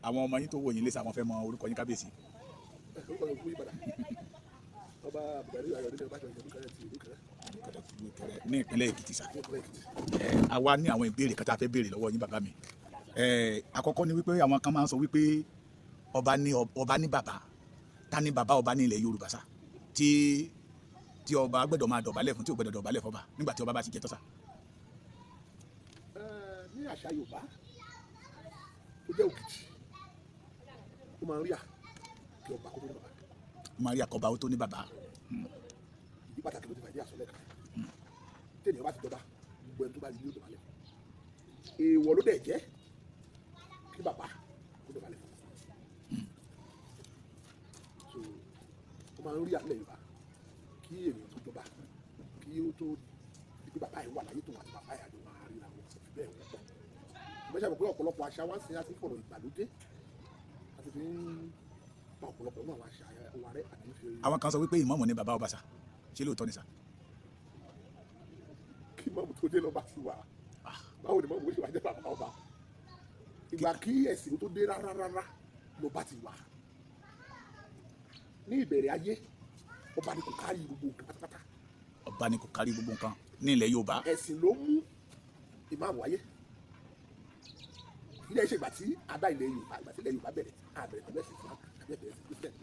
àwọn ọmọ yín tó wò yín lé sàwọn fẹ́ mọ orúkọ yín kábíyèsí. orúkọ yín kú ìbàdàn ọba Abdulkadir Ayọ̀délé Ọbásanjọ́ Olúkẹrẹ ti Ìlúkẹrẹ ní ìpínlẹ̀ Èkìtì sà. àwa ní àwọn ìbéèrè kan tá a fẹ́ béèrè lọ́wọ́ yín bàbá mi. àkọ́kọ́ ni wípé àwọn kan máa ń sọ wípé ọba ní bàbá ta ni bàbá ọba ní ilẹ̀ Yorùbá sà tí ọba gbọ́dọ̀ máa dọ̀bálẹ̀ fún tí ò gbọ́dọ̀ dọ̀bálẹ̀ fọba nígbà tí ọba bá ti jẹ tán sà. ní àṣà Yorùbá tó jẹ́ Òkìtì ó máa ń rí à kí ọba kó tó ní bàbá. ó máa ń rí àkọ́bá ó tó ní bàbá. ìdí pàtàkì ló ti fàdí àsọlẹ̀ kan tẹ́lẹ̀ ọba ti jọba gbogbo ẹni tó bá rí ní òdòbalẹ̀ èèwọ̀ ló dẹ̀ jẹ́ kí bàbá kó dọ̀balẹ̀ fún so ó máa ń rí àlẹ́ Yorùbá kí ènìyàn tó jọba kí ó tó di pé bàbá yìí wà láyé tó wà ní bàbá yìí àjọ máa rí àwọn òfin bẹ́ẹ̀ wọ́n pọ̀ ìgbésẹ̀ mọ̀ pé ọ̀pọ̀lọpọ̀ àṣà wá sí àti fọ̀rọ̀ ìgbàlódé àti fi ń pa ọ̀pọ̀lọpọ̀ náà àwọn àṣà wa rẹ̀ àti fi. àwọn kan sọ wípé ìmáàmù ni bàbá ọba sà ṣé lóòótọ́ ni sà. kí mọ́mù tó dé lọ́ba ti wà báwo ni mọ́mù ó ṣe wá jẹ́ bàbá ọba ìgbà kí ẹ̀sìn tó dé rárá lọ́ba ti wà ní ìbẹ̀rẹ̀ ayé ọba ni kò kárí gbogbo nǹkan pátápátá. ọba ni kò kárí gbogbo nǹkan ní ilẹ̀ Yorùbá. ẹ̀sìn ló mú ìmáàmù wáyé ilé iṣẹ́ ìgbà tí adá ilẹ̀ Yorùbá ìgbà tí ilẹ̀ Yorùbá bẹ̀rẹ̀ àbẹ̀rẹ̀ pẹ̀lú ẹ̀sìn Islam àbẹ̀rẹ̀ ẹ̀sìn Christian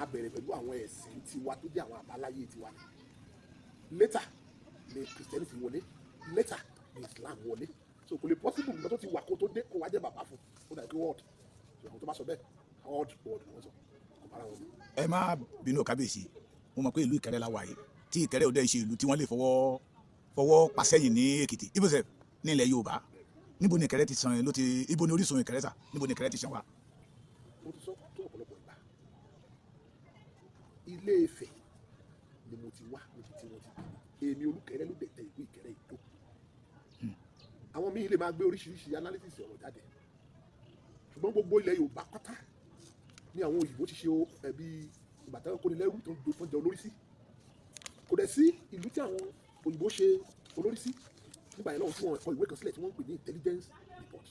àbẹ̀rẹ̀ pẹ̀lú àwọn ẹ̀sìn tiwa tó jẹ́ àwọn àbáláyé tiwa later ni Christianity wọlé later ni Islam wọlé so kò lè possible nǹkan tó ti wà kó tó dé kó wá jẹ́ bàbá fún ó dà bí word so àwọn tó bá sọ bẹ́ẹ̀ word word wọ́n sọ kò bára wọn. ẹ má bínú kábíyèsí mo mọ̀ pé ìlú Ìkẹrẹ la wà yìí tí Ìkẹrẹ ò dẹ́ ṣe ìlú tí wọ́n lè fọwọ́ pàṣẹyìn ní Èkìtì ibùsẹ̀ ní ilẹ̀ Yorùbá níbo ni Ìkẹrẹ ti sàn ló ti ibo ni orísun Ìkẹrẹ sà níbo ni Ìkẹrẹ ti sàn wá. mo ti sọ tó ọ̀pọ̀lọpọ̀ ìgbà Ilé Ifẹ̀ ni mo ti wá níbi tí wọ́n ti bí èmi Olúkẹrẹ ló dẹ̀ tẹ ìlú Ìkẹrẹ Ìdó àwọn míì lè máa gbé oríṣiríṣi analysis ọ̀rọ̀ jáde ṣùgbọ́n gbogbo ilẹ̀ Yorùbá pátá ni àwọn òyìnbó ti ṣe ẹbí ìbàdàn kónilẹ́rú tó ń jẹ olórí sí kò dẹ̀ sí ìlú tí àwọn òyìnbó ṣe olórí sí nígbà yẹn lọ́wọ́ tí wọ́n kọ ìwé kan sílẹ̀ tí wọ́n ń pè ní intelligence report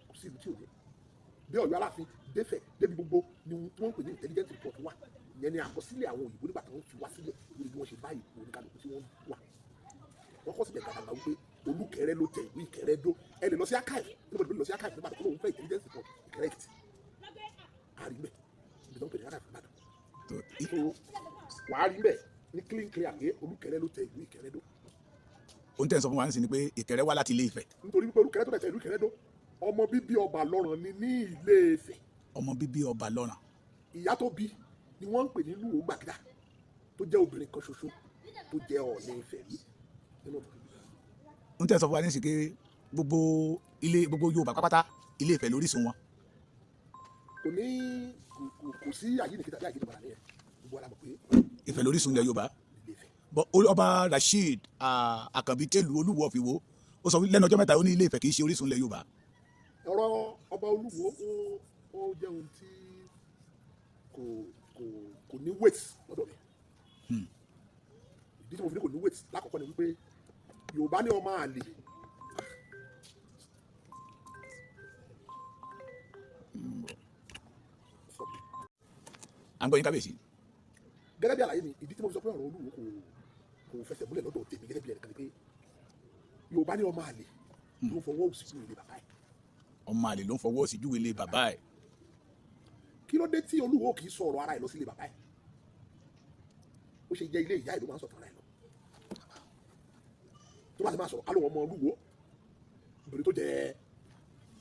kò sí ìlú tí ò ní bí Ọ̀yọ́ Aláàfin dẹ́fẹ̀ débi gbogbo ni wọ́n ń pè ní intelligence report wà ìyẹn ni àkọsílẹ̀ àwọn òyìnbó nígbà tí wọ́n fi wá sílẹ̀ lórí bí wọ́n ṣe báyìí oníkàlùkù tí wọ́n wà wọ́n kọ́ sílẹ̀ gàdàgbà wípé Olúkẹrẹ ló tẹ ìlú Ìkẹrẹ Dó ẹ lè lọ sí archive nígbà tó lọ sí archive nígbà tó lóun fẹ́ intelligence report Ìkẹrẹ Èkìtì àrígbẹ̀ ibi tó ń pè ní archive nígbà tó wàá rí bẹ́ẹ̀ ní clean clear pé Olúkẹrẹ ló tẹ ìlú Ìkẹrẹ Dó. ohun tẹ́ ń sọ fún wa nísìnyí ni pé Ìkẹrẹ wá láti Ilé Ifẹ̀. nítorí wípé Olúkẹrẹ tó tẹ ìlú Ìkẹrẹ Dó ọmọ bíbí ọba lọ́ràn ni ní Ilé Ifẹ̀. ọmọ bíbí ọba lọ́ràn. ìyá tó bí ni wọ́n ń pè ní Lúwo Gbàgìdá tó jẹ́ obìnrin kan ṣoṣo tó jẹ́ Ọọ̀ni Ifẹ̀ rí nínú ọ̀dọ́. ohun tẹ́ ń sọ fún wa nísìnyí pé gbogbo Yorùbá pápátá Ilé Ifẹ̀ lórísun wọn. kò sí àyíníkí tàbí àyíníkí nìyẹn gbogbo ara mọ̀ pé Ifẹ̀ lórísun ilẹ̀ Yorùbá. ọba Rasheed Àkànbí tẹ̀lú Olúwo ọ̀fìwò ó sọ lẹ́nu ọjọ́ mẹ́ta ó ní Ilé Ifẹ̀ kì í ṣe orísun ilẹ̀ Yorùbá. ọ̀rọ̀ ọba Olúwo ó jẹ́ ohun tí kò ní weight lọ́dọ̀ mi ìdí tí mo fi ní kò ní weight lákọ̀ọ́kọ́ ni wípé Yorùbá ní ọmọ àlè à ń gbọ́ yín kábíyèsí. gẹ́gẹ́ bí àlàyé mi ìdí tí mo fi sọ pé ọ̀rọ̀ Olúwo kò fẹsẹ̀ múlẹ̀ lọ́dọ̀ tèmi gẹ́gẹ́ bí ẹnìkan ni pé Yorùbá ní ọmọ àlè ló ń fọwọ́ òsì júwe ilé bàbá ẹ̀. ọmọ àlè ló ń fọwọ́ òsì júwe ilé bàbá ẹ̀. kí ló dé tí Olúwo kì í sọ ọ̀rọ̀ ara ẹ̀ lọ sí ilé bàbá ẹ̀ ó ṣe jẹ́ ilé ìyá ẹ̀ ló máa ń sọ̀tàn ara ẹ̀ lọ tó bá ti máa sọ̀rọ̀ alóhùn ọmọ Olúwo obìnrin tó jẹ́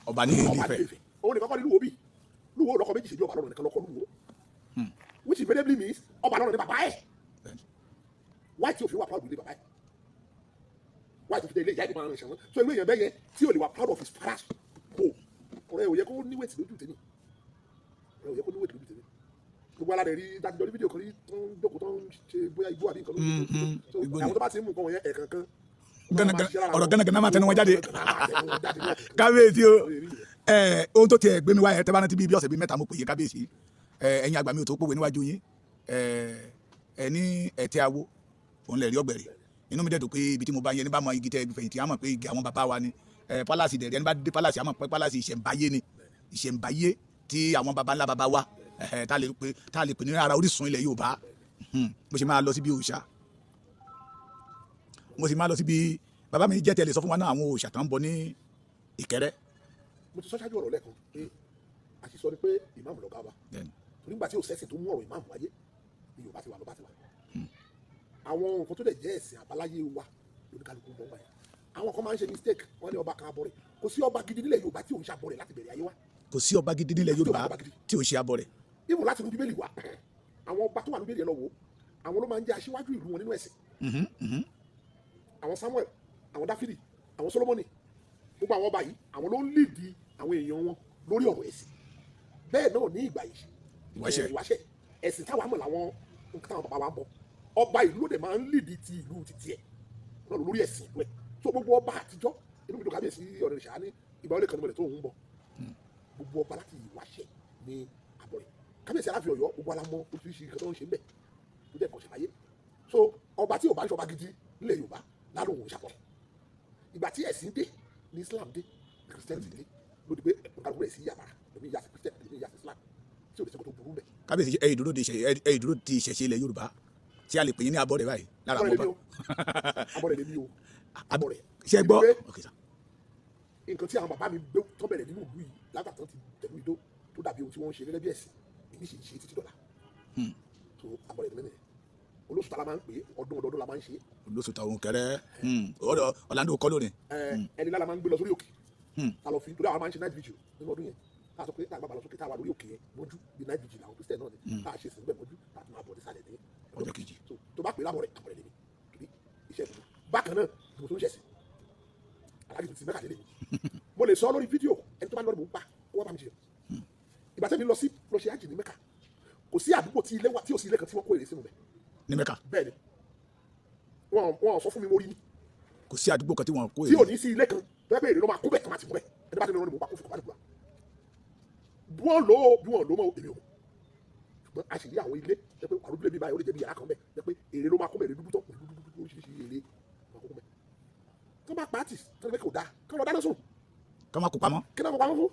ọba ní Ilé Ifẹ̀. òun nìkan kọ́ ni Lúwo bí Lúwo lọ́kọ méjì ṣe bí ọba lọ́rọ̀ nìkan lọ́kọ Lúwo which invariably means ọba lọ́rọ̀ ní bàbá ẹ̀ why tí òfin wà proud ilé bàbá ẹ̀ why tó fi dé ilé ìyá ẹ̀ tó máa ń rìn ṣàwọn so ilé èèyàn bẹ́yẹ tí ò lè wà proud of his father's home ọ̀rẹ́ ò yẹ kó ní wẹ̀tì lójú tèmi ọ̀rẹ́ ò yẹ kó ní wẹ̀tì lójú tèmi gbogbo aládẹ rí dájúdọ ní fídíò kan rí tó ń jókòó tó ń ṣe bóyá igbó àbí nǹkan lójú àwọn tó bá ti ń mú nǹkan wọ̀nyẹn ẹ̀ẹ̀kankan ọ̀rọ̀ gánagánà máa tẹnu wọn jáde kábíyèsí o ohun tó tiẹ̀ gbé mi wáyé tẹ́ bá rántí bí ọ̀sẹ̀ bíi mẹ́ta mo pè é kábíyèsí ẹ̀yin àgbà mi ò tó pòwe níwájú yín ẹ ní ẹ̀tẹ́ awo òun lè rí ọ̀gbẹ̀rì inú mi dẹ̀dọ̀ pé ibi tí mo bá yẹn ní bá mọ igi tẹ fẹ̀yìntì àmọ̀ pé igi àwọn bàbá wa ni pálásì dẹ̀rẹ̀ ẹni bá dé pálásì àmọ̀ pé pálásì ìṣẹ̀ǹbáyé ni ìṣẹ̀ǹbáyé tí àwọn baba ńlá baba wa tá a lè pè ní ara orísun ilẹ̀ Yorùbá. Mo ṣe máa lọ síbi òòṣà, mo sì máa lọ síbi bàbá mi jẹ́ tẹ́lẹ̀ sọ fún wa náà àwọn òòṣà tó ń bọ ní Ìkẹrẹ́. mo ti sọ ṣáájú ọ̀rọ̀ lẹ́ẹ̀kan pé àṣìṣọ ni pé ìmáàmù lọ́gá wa nígbà tí òṣèṣin tó mú ọ̀rọ̀ ìmáàmù wáyé ni Yorùbá ti wà lọ́ba ti wà. àwọn nǹkan tó dẹ̀ jẹ́ ẹ̀sìn àbáláyé wa lóníkálukú ń bọ̀ wáyé. àwọn kan máa ń ṣe mistake wọ́n ní ọba kan abọ́rẹ̀, kò sí ọba gidi nílẹ̀ Yorùbá tí ò ń ṣàbọ̀rẹ̀ láti bẹ̀rẹ̀ ayé wa. kò sí ọba gidi nílẹ̀ Yorùbá tí ò ṣe abọrẹ̀. ibù láti inú Bíbélì wa àwọn ọba tó wà ní Bíbélì ẹ lọ wò àwọn ló máa ń jẹ́ aṣíwájú ìlú wọn nínú ẹ̀sìn. àwọn Samuel, àwọn Dáfídì, àwọn Solomoni, gbogbo àwọn ọba yìí àwọn ló ń líìdì àwọn èèyàn wọn lórí ọ̀rọ̀ ẹ̀sìn. bẹ́ẹ̀ náà ní ìgbà ìwáṣẹ̀ ẹ̀sìn táwa mọ̀ làwọn nǹkan táwọn bàbá wa ń bọ̀. ọba ìlú ló dẹ̀ máa ń líìdì ti ìlú títí ẹ̀ náà lórí ẹ̀sìn ìlú ẹ̀. so gbogbo ọba àtijọ́ inú mi dùn kábíyèsí ọ̀rẹ́ ìṣáá ní ìgbà olè kan nímọ̀lẹ̀ tó ń bọ̀. gbogbo ọba láti ìwáṣẹ̀ ní àbọ̀rẹ̀ kábíyèsí Aláàfin Ọ̀yọ́ gbogbo alamọ oríṣiríṣi nǹkan tó ń ṣe ń bẹ̀ tó dẹ̀ kọ̀ ṣe láyé. so ọba tí ò bá ń ṣọba gidi nílẹ̀ Yorùbá lálóhùn ìṣàbọ̀rẹ̀. ìgbà tí ẹ̀sìn dé ní Islam dé Christianity dé ló di pé nǹkan rẹ̀ sí yàrá lómi yàtọ̀ Christian lómi yàtọ̀ Islam tí ò lè sẹ́kọ̀ọ́ tó burú bẹ̀. kábíyèsí ẹ̀yìn dúró di ìṣẹ̀ṣe ilẹ̀ Yorùbá tí a lè pè yín ní abọ́rẹ̀ báyìí lára àwọn ọba. abọ́rẹ̀ lèmi o abọ́rẹ̀. ṣé gbọ́ nǹkan tí àwọn bàbá mi gbé tó bẹ̀rẹ̀ nínú ìlú yìí látàtàn ti tẹ̀lú ìdó tó dàbí ohun tí wọ́n ń ṣe gẹ́gẹ́ bí ẹ̀sìn èyí sì ń ṣe títí dọ̀la. so abọ́rẹ̀ lèmi nìyẹn olóṣù tá la máa ń pè é ọdún la máa ń ṣe. olóṣù táwọn kẹrẹ Orlando kọ́ lónìí. ẹni lára máa ń gbé lọ sórí òkè ta lọ fi torí àwọn máa ń ṣe night vigil nínú ọdún yẹn tá a sọ pé tá a gbàgbà lọ sókè tá a wà lórí òkè yẹn mọ́jú bí night vigil àwọn Christian náà ni tá a ṣe sìn bẹ́ẹ̀ mọ́jú tá a tún máa bọ̀ nísàlẹ̀ ní ọjọ́ kejì. tó bá pè é lábọ̀rẹ̀ àbọ̀rẹ̀ lèmi torí iṣẹ́ ìlú bákan náà mo tún ṣẹ̀sìn aláàjì tuntun mẹ́ka lélẹ̀ mo lè sọ lórí fídíò ẹni tó bá lọ́ọ́ mò ń pa ó wá bá mi jẹ ìgbà tẹ́mi lọ sí ṣe ájì ní Mẹ́kà kò sí àdúgbò tí ilé wà tí ò sí ilé kan tí wọ́n kó èrè sínú bẹ̀ ní Mẹ́kà bẹ́ẹ̀ ni wọ́n sọ fún mi mo rí ni kò sí àdúgbò kan tí wọ́n kó tí ò ní sí ilé kan bẹ́ẹ̀ bẹ́ẹ̀ èrè ló máa kó bẹ̀ tó máa ti kú bẹ̀ ẹni bá ti lọ́ọ́ mò ń pa kó fi kọ́ bá dùgbà bí wọ́n lò ó mọ́ èmi ò ṣùgbọ́n a sì rí àwọn ilé jẹ́ pé àrùn bíi báyìí ó lè jẹ́ bí yàrá kan bẹ̀ jẹ́ pé èrè ló máa kó bẹ̀ èrè dúdú tó oríṣiríṣi èrè máa kó bẹ̀ tó bá pàtì tó lè kó dáa kí wọ́n dáná sùn kọ́ máa kó pamọ́. kí náà kó pamọ́ fún.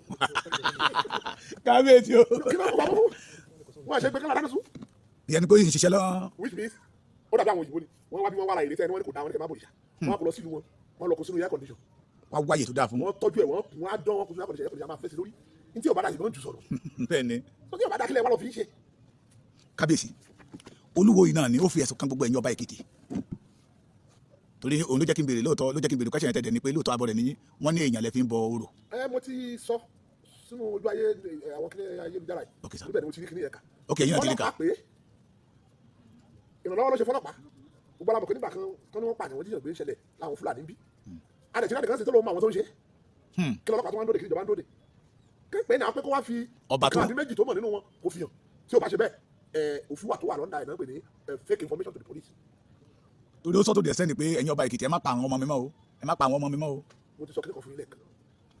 kábíyèsí o. kí náà kó pamọ́ fún. wọ́n ṣe pé kí náà dáná sùn. ìyẹn ni pé yìí ń ṣiṣẹ́ lọ. which means ó dàbí àwọn òyìnbó ni wọ́n wá bí wọ́n wá ra èrè tẹ́ ẹni wọ́n ní kò dáa wọ́n ní kẹ́ máa bò ìṣá wọ́n á kó lọ sílùú wọn wọ́n lọ kó sínú air condition. wá wáyé tó dáa fún. wọ́n tọ́jú ẹ̀ wọ́n á dán wọn kó sínú air condition máa fẹ́ sí lórí ní tí ò bá dà ìbọn jù sọ̀rọ̀. bẹ́ẹ̀ ni. tó tí ò bá dà kílẹ̀ wọ́n lọ fi ń ṣe. kábíyèsí Olúwo yìí náà ni ó fi ẹ̀sùn kan gbogbo ẹ̀yin ọba Èkìtì torí òun ló jẹ́ kí n béèrè lóòótọ́ ló jẹ́ kí n béèrè kọ́ṣẹ́ yẹn tẹ̀dẹ̀ ni pé lóòótọ́ abọ́rẹ̀ nìyí wọ́n ní èèyàn lẹ fi ń bọ orò. mo ti sọ sínú ojú ayé àwọn kíní ayélujára yìí níbẹ̀ ni mo ti rí kíní yẹn kà. ok yín náà ti rí ká. ọlọ́pàá pé ìrànlọ́wọ́ ló ṣe fọlọ́pàá gbogbo alamọ̀ kí nígbà kan tó ní wọ́n pààyàn wọ́n jíjàn gbé ń ṣẹlẹ̀ láwọn Fúlàní bí. adẹ̀tí láti kan sì tó lóun mọ àwọn tó ń ṣe kí lọ́lọ́pàá tó wá ń dóde kí ìjọba ń dóde pé ní àwọn pé kó wá fi káàdì méjì tó mọ̀ nínú wọn kó fi hàn tí ò bá ṣe bẹ́ẹ̀ òfin wà tó wà lọ́ndà ẹ̀ náà pè ní fake information to the police. torí ó sọ tó dẹ̀ sẹ́ni pé ẹ̀yin ọba Èkìtì ẹ má pa àwọn ọmọ mi mọ́ o ẹ má pa àwọn ọmọ mi mọ́ o. mo ti sọ kíni kan fún ilé kan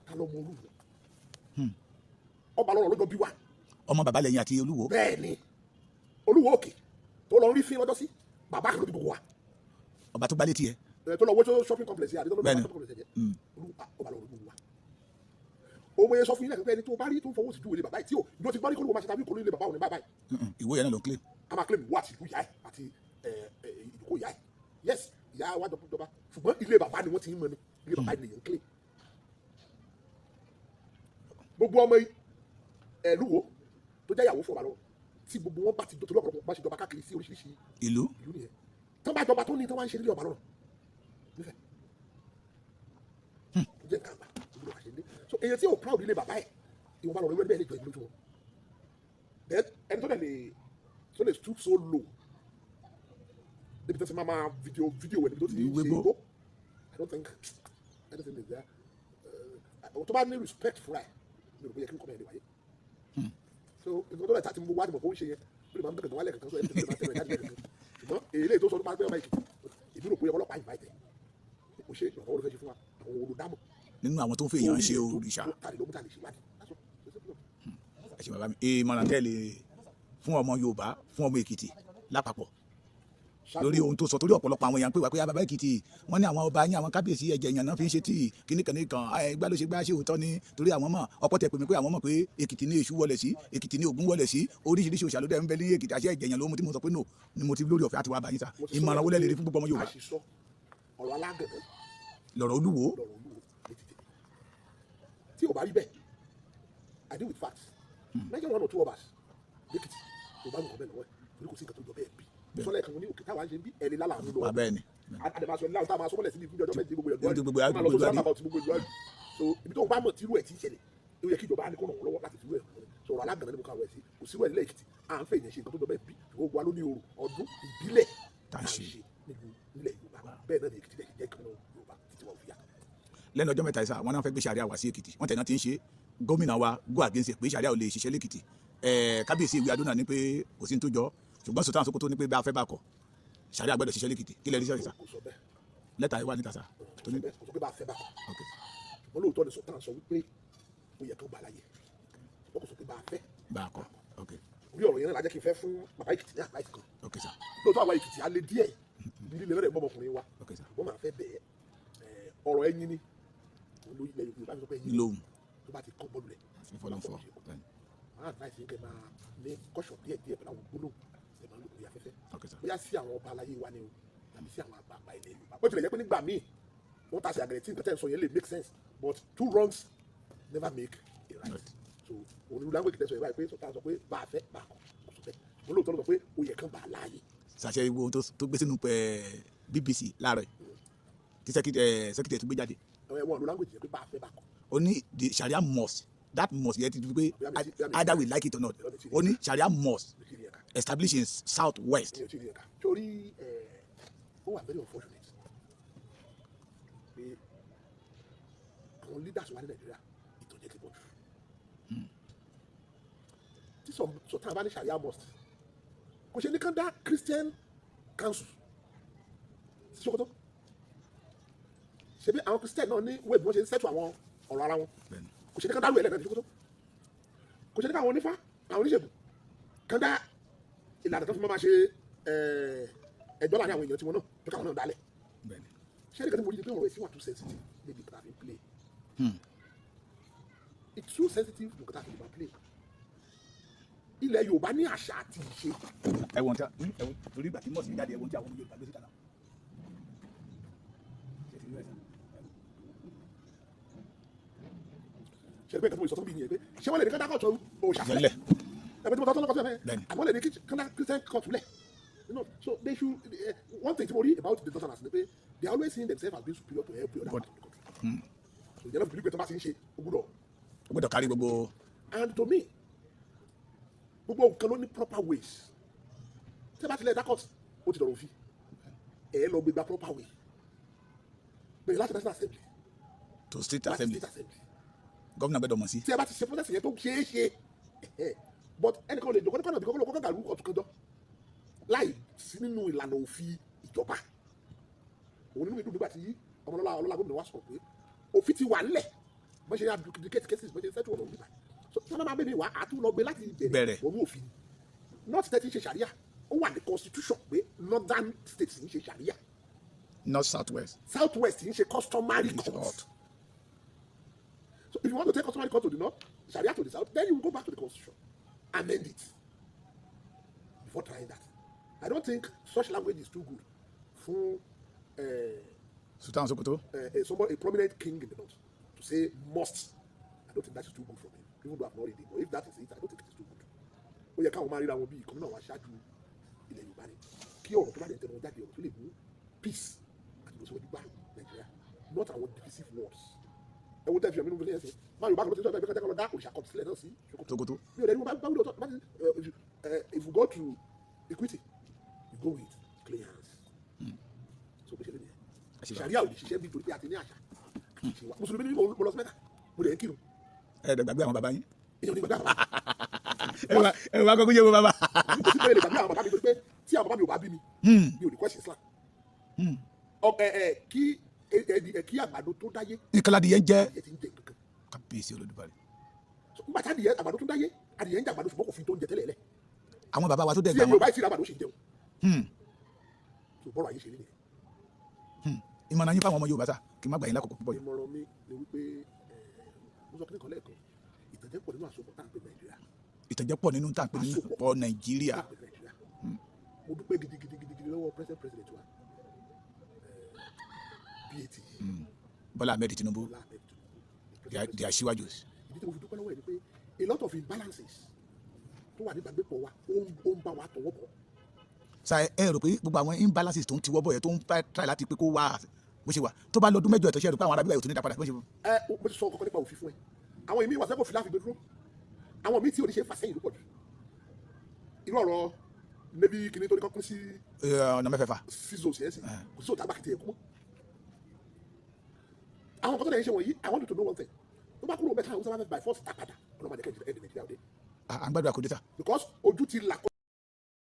ta ló mọ Olúwo ọba lọ́rọ̀ lọ́jọ́ bí wa. ọmọ bàbá lẹ́yìn àti Olúwo. bẹ́ẹ̀ ni Olúwo òkè tó lọ rí fín lọ́jọ́ sí bàbá kan ló bí gbogbo wa. ọba tó gbálé tiẹ̀. tó lọ wọ́jọ́ shopping complex yẹn àti tó lọ shopping complex yẹn ọba lọ́rọ̀ gbogbo wa. òun yẹn sọ fún yín lẹ́kẹ̀ẹ́ ẹni tó bá rí tó ń fọwọ́ sí ju ilé bàbá yìí tí ò ìlú ti gbọ́ ní kó ló máa ṣe tàbí kó ló ilé bàbá òun ní bàbá yìí. ìwé yẹn náà ló ń claim. a máa claim ìwọ àti ìlú ìyá ẹ̀ àti ìdókò ìyá ẹ̀ yes ìyá wa jọba ṣùgbọ́n ilé bàbá ni wọ́n ti ń mọ ni ilé bàbá ni èèyàn ń claim. gbogbo ọmọ Ẹlúwo tó jẹ́ ìyàwó fún ọba lọ tí gbogbo wọn bá ti dọ́tò lọ́pọ̀lọpọ̀ bá ṣe jọba káàkiri sí oríṣiríṣi ìlú nìyẹn tó bá jọba tó ní tó wá ń ṣe nílé ọba lọ́nà nífẹ̀ẹ́ ó jẹ́ nǹkan àgbà ìlú wa ṣe ní so èyí tí ò proud ilé bàbá ẹ̀ ìwọ̀n bá lọ́rọ̀ wẹ́rẹ́ bẹ́ẹ̀ lè jọ ìlú lójú wọn then ẹni tó lè stoop so low níbi tó ti máa fídíò ẹ̀ níbi tó ti ṣe igbó I don't think anything is there tó bá ní respect fúnra ẹ̀ mi ò rò pé yẹ kí n kọ́ mẹ́rin wáyé so nǹkan tó lẹ̀ tá ti mú wá dìbò kó ń ṣe yẹn bí lè máa ń bẹ̀rẹ̀ wálẹ̀ kankan so ẹni tó lè máa tẹ̀lé jáde kankan ṣùgbọ́n èyí tó sọ tó máa gbé ọmọ Èkìtì ìbí rò pé ọlọ́pàá yìí báyìí tẹ̀ kò ṣe ìrànwọ́ olùfẹ́ ṣe fún wa àwọn olùdámọ̀ nínú àwọn tó ń fi èèyàn ṣe òrìṣà. ẹ ṣe bàbá mi ìmọ̀ràn tẹ́lẹ̀ fún ọmọ Yorùbá fún ọmọ Èkìtì lápapọ̀. lórí ohun tó sọ torí ọ̀pọ̀lọpọ̀ àwọn èèyàn pé wà pé bàbá Èkìtì wọ́n ní àwọn ọba yín àwọn kábíyèsí ẹ̀jẹ̀ èèyàn náà fi ń ṣe tíì kíníkan ẹgbẹ́ ló ṣe gbá ṣe òótọ́ ni torí àwọn mọ̀ ọ̀pọ̀ tẹ̀ pé mi pé àwọn mọ̀ pé Èkìtì ní Èṣù wọlé sí Èkìtì ní Ògún wọlé sí oríṣiríṣi òṣà ló dẹ̀ ń bẹ ní Èkìtì àṣẹ ẹ̀jẹ̀ èèyàn ló mú tí mo sọ pé no ni mo ti lórí ọ̀fẹ́ àti wà báyìí sá ìmọ̀ràn wọlé lè rí fún gbogbo ọmọ Yorùbá. ọ̀rọ̀ alágẹ̀dẹ̀ lọ̀rọ̀ Olúwo tí ò bá rí bẹ́ẹ̀ I deal with facts mention 1 or 2 ọba lẹ́kìtì tó bá nǹkan bẹ́ẹ̀ lọ́wọ́ torí kò sí nǹkan tó jọ bẹ́ẹ̀ bí sọlá ẹ̀kan ní òkè táwa ń ṣe bí ẹni lálàá ń lọ àdèmàsọ ẹni láwọn táwọn asọ́mọ́lẹ̀ sí ní ìfúnjọ ọjọ́ méje gbogbo ẹ̀dọ́ máa lọ sọ sábà gbogbo ìlú àjù so ibi tó ń bá mọ̀ tírú ẹ̀ tí ń ṣẹlẹ̀ ó yẹ kí ìjọba ní kó ràn wọ́n lọ́wọ́ láti tírú ẹ̀ sọ̀rọ̀ alágbàna ní mo kà wẹ̀ sí kò sí wẹ̀lẹ̀ Èkìtì à ń fẹ́ ìyẹn ṣe nǹkan tó jọ bẹ́ẹ̀ bí gbogbo wa ló ní orò ọdún ìbílẹ̀ tá à ń ṣe nílẹ̀ Yorùbá bẹ́ẹ̀ náà ni Èkìtì dẹ̀ jẹ́ ìkànnì Yorùbá títí wọn fi yà. lẹ́nu ọjọ́ mẹ́ta ìsà wọn náà fẹ́ gbé sàríà wá sí Èkìtì wọ́n tẹ̀ náà ti ń ṣe gómìnà wa go against ẹ̀ pé sàríà ò lè ṣiṣẹ́ lẹ́kìtì kábíyèsí ìwé adúnà ní pé kò sí ní tó jọ ṣùgbọ́n Sultan Sokoto ní pé bá a fẹ́ bá kọ sàríà gbọ́dọ̀ ṣiṣẹ́ lẹ́kìtì kí lẹ rí sọ́ọ̀sì sà lẹ́tà ìwà níta sà. kò sọ pé bá a fẹ́ bá kọ ṣùgbọ́n lóòótọ́ ni Sultan sọ wípé ó yẹ kó gbà láyè ṣùgbọ́n kò sọ pé bá a fẹ́ bá a kọ orí ọ̀rọ̀ yẹn náà lájẹ́ kí n fẹ́ fún bàbá Èkìtì ní àbáyé kan sà. lóòótọ́ àwa Èkìtì á lé díẹ̀ lílé lọ́dẹ̀ bọ́mọkùnrin wa sà. wọ́n máa fẹ́ bẹ̀ẹ́ ọ̀rọ̀ ẹyin ni ilẹ̀ Yorùbá sọ pé ẹyin lóhùn tó bá ti kọ́ bọ́ọ̀lù rẹ̀ fífọ́lọ́fọ́ máa advice yín kẹ́ máa ní kọ́ṣọ̀ díẹ̀ díẹ̀ pẹ̀lú àwọn gbólóhùn ẹ̀ máa ń lò lórí afẹ́fẹ́ sà. bóyá sí àwọn ọba aláyé wa ni o tàbí sí àwọn àgbààgbà ilẹ̀ Yorùbá ó tilẹ̀ jẹ́ pé nígbà míì wọ́n ta sí àgẹ̀rẹ̀ tí nǹkan tẹ̀ ń sọ yẹn lè make sense but 2 wrongs never make a right so òun language tẹ̀ sọ yẹn báyìí pé Sultan sọ pé bá a fẹ́ bá a kọ̀ kò sọ bẹ́ẹ̀ mo lóòótọ́ ló sọ pé ó yẹ kán bá a láàyè. sàṣẹ ìwo tó gbé sínú BBC láàárọ̀ tí sẹ́kítẹ̀ tó gbé jáde. ẹ̀wọ̀n ló language yẹn pé bá a fẹ́ bá a kọ̀. ó ní the Sharia must that must yẹ ti fi pé either we like it or not ó ní Sharia must establish in South West. torí ó wà very unfortunate pé àwọn leaders wa ní Nàìjíríà ìtọ́jẹ́ ti pọ̀ jù tí Sultan bá ní Sharia must kò ṣe ní kán dá Christian council sí Sokoto ṣebí àwọn Christian náà ní wẹ́ẹ̀bù wọ́n ṣe ń sẹ́tù àwọn ọ̀rọ̀ ara wọn kò ṣe ní kán dá rúwẹ̀ lẹ́ẹ̀kan ní Sokoto kò ṣe ní káwọn onífá àwọn oníṣègùn kán dá ìlànà tó fi máa ṣe ẹjọ́ láàrin àwọn èèyàn tiwọn náà tó káwọn náà dálẹ̀ ṣé ẹnìkan tí mo rí ni pé ọ̀rọ̀ ẹ̀sìn wà too sensitive níbi ìkàtà fi play it's too sensitive to ìkàtà fi play ilẹ̀ Yorùbá ní àṣà àti ìṣe. ẹ̀wọ̀n torí ìgbà tí mọ̀ sí jáde ẹ̀wọ̀n tí àwọn Yorùbá gbé síta náà. ṣe pé ìkàtà ìsọ̀tún bí yẹn pé ṣé wọ́n lè ní kán dákọ̀ tó òòṣà sílẹ̀ ẹ̀bẹ̀ tí mo tọ́ tọ́lọ́kọ̀ sílẹ̀ àwọn lè ní kán dá Christian court sílẹ̀ so they should one thing tí mo rí about the Northerners ni pé they are always seeing themselves as being superior to every other part of the country so ìjọba ìbílẹ̀ tó bá ti ń ṣe ó gbọ́dọ̀ kárí gbogbo. and to me gbogbo nǹkan ló ní proper ways tí a bá tilẹ̀ dákọ̀t ó ti dọ̀rọ̀ òfin ẹ̀ lọ gbégbá proper way bẹ̀rẹ̀ láti National Assembly to State Assembly gómìnà gbẹ́dọ̀ mọ̀ sí. tí a bá ti ṣe protest yẹn tó ṣeé ṣe but ẹnìkan lè jòkó nípa ìbíkọ́ lọ́kọ́ gàlú ọ̀tún kanjọ́ láì sí nínú ìlànà òfin ìjọba òun nínú ìdúgbò àti ọlọ́lá gómìnà wa sọ̀rọ̀ pé òfin ti wà nílẹ̀ bó ṣe adjudicate cases bó ṣe settle ọ̀rọ̀ nígbà so tí wọ́n máa bẹ̀rẹ̀ wá àtúnlọ́gbé láti bẹ̀rẹ̀ wọnú òfin north state ń ṣe sharia ó wà ní constitution pé northern states ń ṣe sharia north south west ń ṣe customary court so if you want to take customary court to the north sharia to the south then you go back to the constitution amend it before trying that I don't think such language is too good for Sultan Sokoto somebody a prominent king in the north to say must. I don't think that is too good for him even though I've not read it but if that is it I don't think it is too good ó yẹ káwọn máa ríra wọn bí ìkànnì náà wá ṣáájú ilẹ̀ Yorùbá ni kí ọ̀rọ̀ tó bá dẹ̀ tẹnu jáde ọ̀rọ̀ tó lè mú peace àti ìlọsíwájú bá Nàìjíríà not our divisive words ẹ wo tẹ́fì ọ̀mí nínú ilé ẹ̀sìn máa Yorùbá kan ló ti sọ ẹgbẹ́ kẹ́kẹ́ lọ dá òrìṣà kọ́ọ̀tù sílẹ̀ náà sí Sokoto mi ò lẹ́nu bá wúlò tó bá ti if you go to equity you go with clean hands so bó ṣe lè ní ẹ ṣàríà ò lè ṣiṣẹ́ bí torí pé a ti ní àṣà mùsùlùmí ni mo lọ sí Mẹ́kà mo lè ń kírun gbàgbé àwọn bàbá yín èèyàn ní gbàgbé àwọn ẹ wá kọ́kọ́ yé wo bàbá. kò sí pé lè gbàgbé àwọn bàbá mi torí pé tí àwọn bàbá mi ò bá bí mi mi ò ní question Islam kí àgbàdo tó dáyé ìkàlà adìyẹ ń jẹ adìyẹ ti ń jẹ nǹkan kábíyèsí Olódùmarè. nígbà tí àgbàdo tó dáyé adìyẹ ń jẹ àgbàdo ṣùgbọ́n kò fi tó ń jẹ tẹ́lẹ̀ lẹ̀ àwọn bàbá wa tó dẹ̀ tí gbà èmi ò bá ti ra àgbàdo ṣe ń jẹun tó bọ́rọ̀ ayé ṣe rí nìyẹn. ìmọ̀ràn yín fáwọn ọmọ Yorùbá sà kí n má gbà yín lákòókò púpọ̀ yìí. ìmọ̀ràn mi ni wípé mo sọ kíníkan lẹ́ẹ̀kan ìtànjẹ pọ̀ nínú àsopọ̀ tá à ń pè Nàìjíríà. ìtànjẹ pọ̀ nínú tá à ń pè ní pọ̀ Nàìjíríà. mo dúpẹ́ gidigidi lọ́wọ́ president wa BAT. Bọ́lá Ahmed Tinubu di aṣíwájú. ìdí tí mo fi dúpẹ́ lọ́wọ́ ẹ̀ ni pé a lot of imbalances tó wà ní ìgbàgbépọ̀ wa ó ń bá wa tọwọ́ bọ̀. sa ẹ rò pé gbogbo àwọn imbalances tó ń tiwọ́ bọ̀ yẹn tó ń try láti pé kó wá bó ṣe wà tó bá lọ́dún mẹ́jọ ẹ̀ tó ṣe rò pé àwọn arábíyà yóò tún ní dápadà bó ṣe. mo ti sọ kọ́kọ́ nípa òfin fún ẹ àwọn èmi wà sẹ́kọ̀ọ́ fìlà fi gbé dúró àwọn míì tí oníṣe fà sẹ́yìn ló pọ̀ jù irú ọ̀rọ̀ nẹ́bí kìnìún tó ní kọ́kọ́ sí ọ̀nà mẹ́fẹ̀ẹ̀fà fíìsì òsì ẹ̀sìn kò sí òtá gbàkìtì ẹ̀kú mọ́ àwọn kan tó lè ṣe wọ̀nyí I want you to know one thing tó bá kúrò bẹ́ẹ̀ káwọn sábà fẹ́ by force tàpadà ọlọ́mọdé kẹ́ẹ̀dì Nàìjíríà òde. à ń gbàdúrà kò dé ta. because ojú ti là